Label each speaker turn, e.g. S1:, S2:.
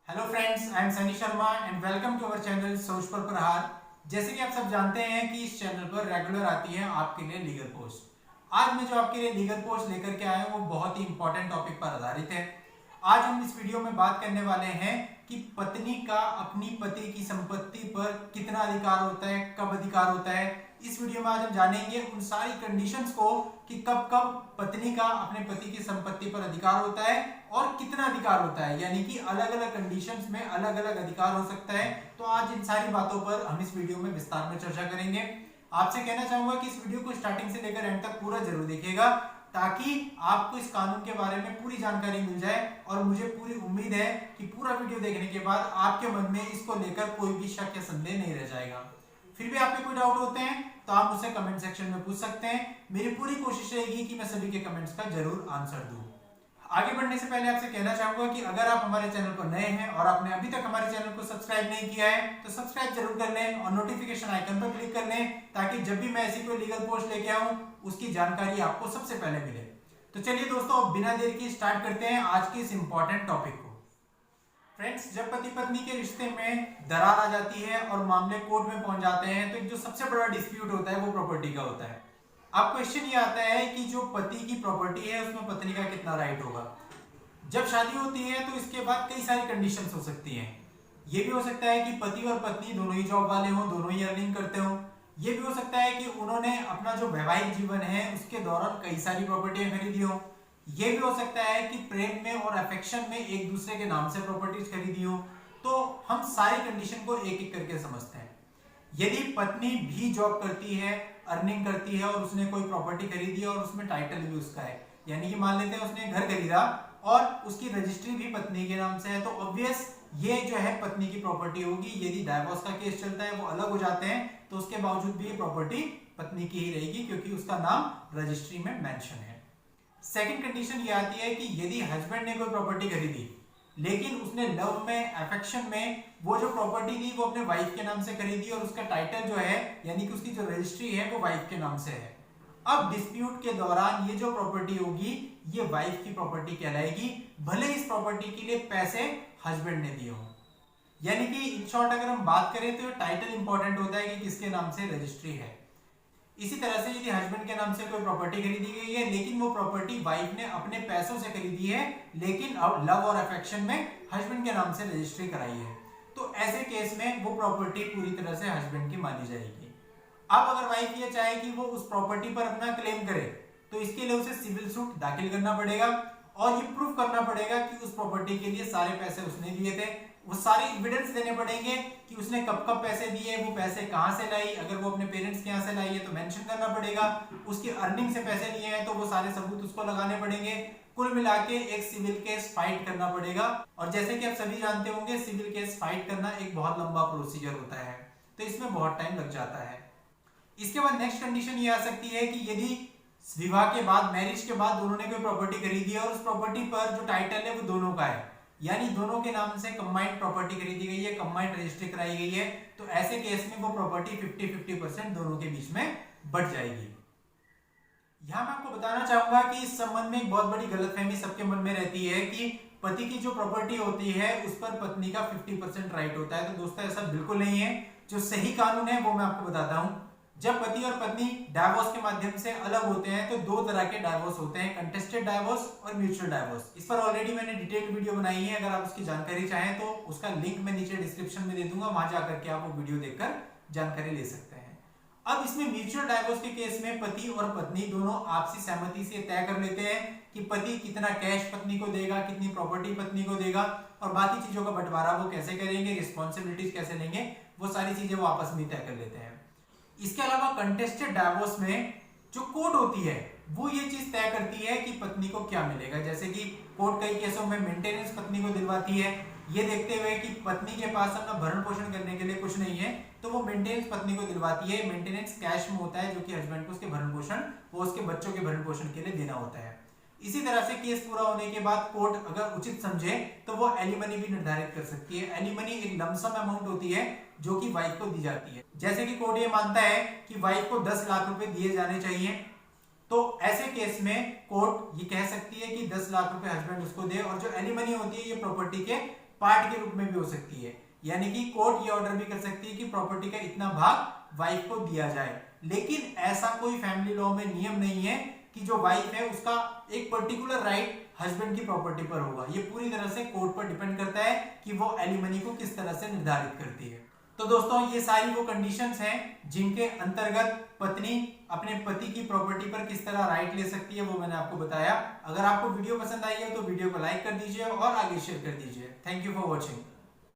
S1: Hello friends, I am Sunny Sharma and welcome to our channel सोच पर प्रहार। जैसे कि आप सब जानते हैं कि इस चैनल पर रेगुलर आती है आपके लिए लीगल पोस्ट। आज मैं जो आपके लिए लीगल पोस्ट लेकर के आया हूं वो बहुत ही इंपॉर्टेंट टॉपिक पर आधारित है। आज हम इस वीडियो में बात करने वाले हैं कि पत्नी का अपनी पति की संपत्ति पर कितना अधिकार होता है, कब अधिकार होता है। इस वीडियो में आज हम जानेंगे उन सारी कंडीशंस को कि कब कब पत्नी का अपने पति की संपत्ति पर अधिकार होता है और कितना अधिकार होता है, यानी कि अलग अलग कंडीशंस में अलग अलग अधिकार हो सकता है। तो आज इन सारी बातों पर हम इस वीडियो में विस्तार में चर्चा करेंगे। आपसे कहना चाहूंगा कि इस वीडियो को स्टार्टिंग से लेकर एंड तक पूरा जरूर देखिएगा ताकि आपको इस कानून के बारे में पूरी जानकारी मिल जाए। और मुझे पूरी उम्मीद है कि पूरा वीडियो देखने के बाद आपके मन में इसको लेकर कोई भी शक या संदेह नहीं रह जाएगा। फिर भी आपके कोई डाउट होते हैं तो आप मुझसे कमेंट सेक्शन में पूछ सकते हैं। मेरी पूरी कोशिश रहेगी कि मैं सभी के कमेंट्स का जरूर आंसर दूं। आगे बढ़ने से पहले आपसे कहना चाहूंगा कि अगर आप हमारे चैनल पर नए हैं और आपने अभी तक हमारे चैनल को सब्सक्राइब नहीं किया है तो सब्सक्राइब जरूर कर लें और नोटिफिकेशन आइकन पर क्लिक कर लें ताकि जब भी मैं ऐसी कोई लीगल पोस्ट लेके आऊं उसकी जानकारी आपको सबसे पहले मिले। तो चलिए दोस्तों, अब बिना देर की स्टार्ट करते हैं आज के इस इंपॉर्टेंट टॉपिक को। फ्रेंड्स, जब पति पत्नी के रिश्ते में दरार आ जाती है और मामले कोर्ट में पहुंच जाते हैं तो एक जो सबसे बड़ा डिस्प्यूट होता है वो प्रॉपर्टी का होता है। अब क्वेश्चन ये आता है कि जो पति की प्रॉपर्टी है उसमें पत्नी का कितना राइट होगा। जब शादी होती है तो इसके बाद कई सारी कंडीशंस हो सकती हैं। ये भी हो सकता है कि पति और पत्नी दोनों ही जॉब वाले हों, दोनों ही अर्निंग करते हों। ये भी हो सकता है कि उन्होंने अपना जो वैवाहिक जीवन है उसके दौरान कई सारी प्रॉपर्टियां खरीदी हो। ये भी हो सकता है कि प्रेम में और अफेक्शन में एक दूसरे के नाम से प्रॉपर्टीज खरीदी हो। तो हम सारी कंडीशन को एक एक करके समझते हैं। यदि पत्नी भी जॉब करती है, अर्निंग करती है और उसने कोई प्रॉपर्टी खरीदी है और उसमें टाइटल भी उसका है, यानी कि मान लेते हैं उसने घर खरीदा और उसकी रजिस्ट्री भी पत्नी के नाम से है, तो ऑब्वियस ये जो है पत्नी की प्रॉपर्टी होगी। यदि डाइवोर्स का केस चलता है, वो अलग हो जाते हैं, तो उसके बावजूद भी ये प्रॉपर्टी पत्नी की ही रहेगी क्योंकि उसका नाम रजिस्ट्री में मेंशन है। सेकंड कंडीशन ये आती है कि यदि हस्बैंड ने कोई प्रॉपर्टी खरीदी लेकिन उसने लव में, अफेक्शन में वो जो प्रॉपर्टी थी वो अपने वाइफ के नाम से खरीदी और उसका टाइटल जो है यानी कि उसकी जो रजिस्ट्री है वो वाइफ के नाम से है। अब डिस्प्यूट के दौरान ये जो प्रॉपर्टी होगी ये वाइफ की प्रॉपर्टी कहलाएगी, भले इस प्रॉपर्टी के लिए पैसे हस्बैंड ने दिए हो। यानी कि इन शॉर्ट अगर हम बात करें तो टाइटल इंपॉर्टेंट होता है कि किसके नाम से रजिस्ट्री है। इसी तरह से यदि हस्बैंड के नाम से कोई प्रॉपर्टी खरीदी गई है लेकिन वो प्रॉपर्टी वाइफ ने अपने पैसों से खरीदी है लेकिन अब लव और अफेक्शन में हस्बैंड के नाम से रजिस्ट्री कराई है, तो ऐसे केस में वो प्रॉपर्टी पूरी तरह से हस्बैंड की मानी जाएगी। अब अगर वाइफ ये चाहे कि वो उस प्रॉपर्टी पर अपना क्लेम करे तो इसके लिए उसे सिविल सूट दाखिल करना पड़ेगा और ये प्रूफ करना पड़ेगा कि उस प्रॉपर्टी के लिए सारे पैसे उसने दिए थे। वो सारे एविडेंस देने पड़ेंगे कि उसने कब कब पैसे दिए, वो पैसे कहां से लाई, अगर वो अपने पेरेंट्स के यहाँ से लाई है तो मेंशन करना पड़ेगा, उसकी अर्निंग से पैसे लिए हैं तो वो सारे सबूत उसको लगाने पड़ेंगे। कुल मिला के एक सिविल केस फाइट करना पड़ेगा। और जैसे कि आप सभी जानते होंगे सिविल केस फाइट करना एक बहुत लंबा प्रोसीजर होता है, तो इसमें बहुत टाइम लग जाता है। इसके बाद नेक्स्ट कंडीशन ये आ सकती है कि यदि विवाह के बाद, मैरिज के बाद दोनों ने कोई प्रॉपर्टी खरीदी है और उस प्रॉपर्टी पर जो टाइटल है वो दोनों का है, यानी दोनों के नाम से कंबाइंड प्रॉपर्टी खरीदी गई है, कंबाइंड रजिस्ट्री कराई गई है, तो ऐसे केस में वो प्रॉपर्टी 50-50% दोनों के बीच में बंट जाएगी। यहां मैं आपको बताना चाहूंगा कि इस संबंध में एक बहुत बड़ी गलतफहमी सबके मन में रहती है कि पति की जो प्रॉपर्टी होती है उस पर पत्नी का 50% राइट होता है। तो दोस्तों ऐसा बिल्कुल नहीं है। जो सही कानून है वो मैं आपको बताता हूं। जब पति और पत्नी डाइवोर्स के माध्यम से अलग होते हैं तो दो तरह के डाइवोर्स होते हैं, कंटेस्टेड डाइवोर्स और म्यूचुअल डाइवोर्स। इस पर ऑलरेडी मैंने डिटेल्ड वीडियो बनाई है, अगर आप उसकी जानकारी चाहें तो उसका लिंक मैं नीचे डिस्क्रिप्शन में दे दूंगा, वहां जाकर के आप वो वीडियो देखकर जानकारी ले सकते हैं। अब इसमें म्यूचुअल डाइवोर्स के केस में पति और पत्नी दोनों आपसी सहमति से तय कर लेते हैं कि पति कितना कैश पत्नी को देगा, कितनी प्रॉपर्टी पत्नी को देगा और बाकी चीजों का बंटवारा वो कैसे करेंगे, रिस्पॉन्सिबिलिटीज कैसे लेंगे, वो सारी चीजें वो आपस में तय कर लेते हैं। इसके अलावा कंटेस्टेड डाइवोर्स में जो कोर्ट होती है वो ये चीज तय करती है कि पत्नी को क्या मिलेगा। जैसे कि कोर्ट कई केसों में मेंटेनेंस पत्नी को दिलवाती है, ये देखते हुए कि पत्नी के पास अपना भरण पोषण करने के लिए कुछ नहीं है तो वो मेंटेनेंस पत्नी को दिलवाती है। मेंटेनेंस कैश में होता है जो कि हस्बैंड को उसके भरण पोषण, वो उसके बच्चों के भरण पोषण के लिए देना होता है। इसी तरह से केस पूरा होने के बाद कोर्ट अगर उचित समझे तो वो एलिमनी भी निर्धारित कर सकती है। एलिमनी एक लमसम अमाउंट होती है जो कि वाइफ को दी जाती है। जैसे कि कोर्ट ये मानता है कि वाइफ को 10 लाख रुपए दिए जाने चाहिए, तो ऐसे केस में कोर्ट ये कह सकती है कि 10 लाख रुपए हस्बैंड उसको दे और जो एलिमनी होती है ये प्रॉपर्टी के पार्ट के रूप में भी हो सकती है, यानी कि कोर्ट ये ऑर्डर भी कर सकती है कि प्रॉपर्टी का इतना भाग वाइफ को दिया जाए। लेकिन ऐसा कोई फैमिली लॉ में नियम नहीं है कि जो वाइफ है उसका एक पर्टिकुलर राइट हस्बैंड की प्रॉपर्टी पर होगा। ये पूरी तरह से कोर्ट पर डिपेंड करता है कि वो एलिमनी को किस तरह से निर्धारित करती है। तो दोस्तों ये सारी वो कंडीशंस हैं जिनके अंतर्गत पत्नी अपने पति की प्रॉपर्टी पर किस तरह राइट ले सकती है, वो मैंने आपको बताया। अगर आपको वीडियो पसंद आई है तो वीडियो को लाइक कर दीजिए और आगे शेयर कर दीजिए। Thank you for watching.